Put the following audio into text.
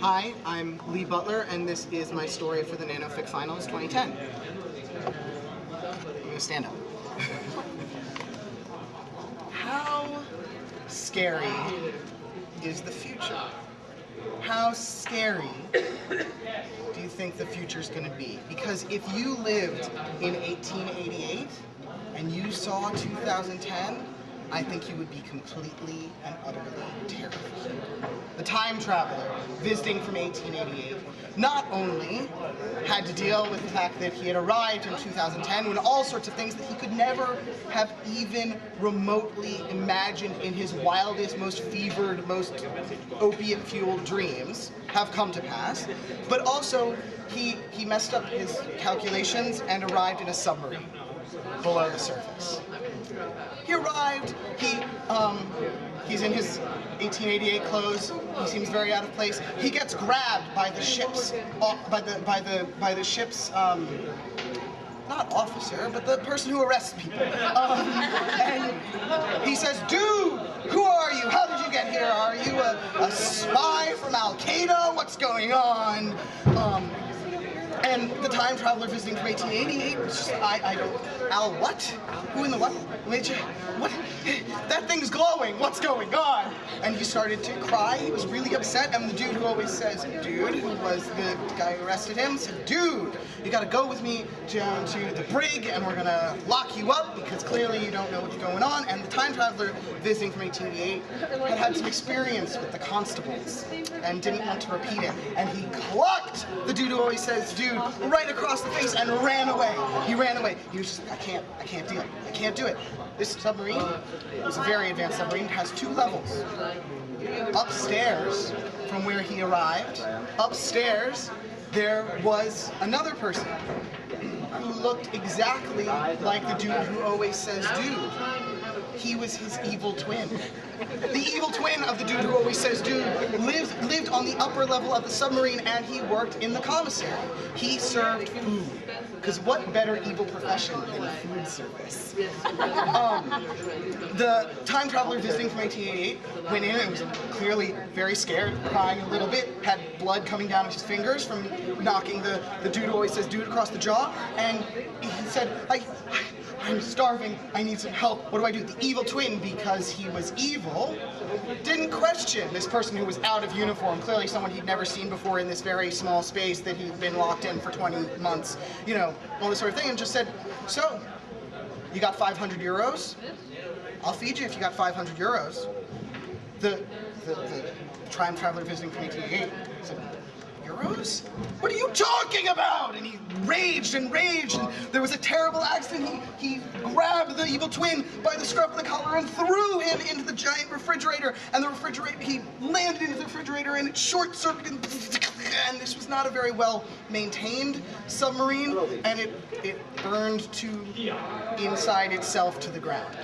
Hi, I'm Lee Butler, and this is my story for the Nanofic Finals 2010. I'm gonna stand up. How scary is the future? How scary do you think the future's gonna be? Because if you lived in 1888 and you saw 2010, I think you would be completely and utterly terrified. The time traveler, visiting from 1888, not only had to deal with the fact that he had arrived in 2010 when all sorts of things that he could never have even remotely imagined in his wildest, most fevered, most opiate-fueled dreams have come to pass, but also he messed up his calculations and arrived in a submarine below the surface. He arrived, he's in his 1888 clothes, he seems very out of place. He gets grabbed by the ship's, by the ship's, not officer, but the person who arrests people. And he says, "Dude, who are you? How did you get here? Are you a spy from Al-Qaeda? What's going on?" And the time traveler visiting from 1888 was just, I don't, Al, what? Who in the what? What? That thing's glowing, what's going on? And he started to cry, he was really upset, and the dude who always says, dude, who was the guy who arrested him, said, dude, you gotta go with me down to the brig, and we're gonna lock you up, because clearly you don't know what's going on. And the time traveler visiting from 1888 had had some experience with the constables, and didn't want to repeat it. And he clocked the dude who always says, dude, right across the face and ran away. He ran away. He was just like, I can't deal. I can't do it. This submarine is a very advanced submarine. It has 2 levels. Upstairs, from where he arrived, upstairs, there was another person who looked exactly like the dude who always says dude. He was his evil twin. The evil twin of the dude who always says dude lived on the upper level of the submarine, and he worked in the commissary. He served food. Because what better evil profession than food service? The time traveler visiting from 1888 went in and was clearly very scared, crying a little bit, had blood coming down his fingers from knocking the dude who always says dude across the jaw, and he said, I'm starving, I need some help, what do I do? The evil twin, because he was evil, didn't question this person who was out of uniform, clearly someone he'd never seen before in this very small space that he'd been locked in for 20 months, you know, all this sort of thing, and just said, so, you got 500 euros? I'll feed you if you got 500 euros. The time traveler visiting from 1888 said, euros? What are you talking about? And he raged and raged, and there was a terrible accident. He grabbed the evil twin by the scruff of the collar and threw him into the giant refrigerator, and he landed into the refrigerator, and it short-circuited, and this was not a very well-maintained submarine, and it burned to inside itself to the ground.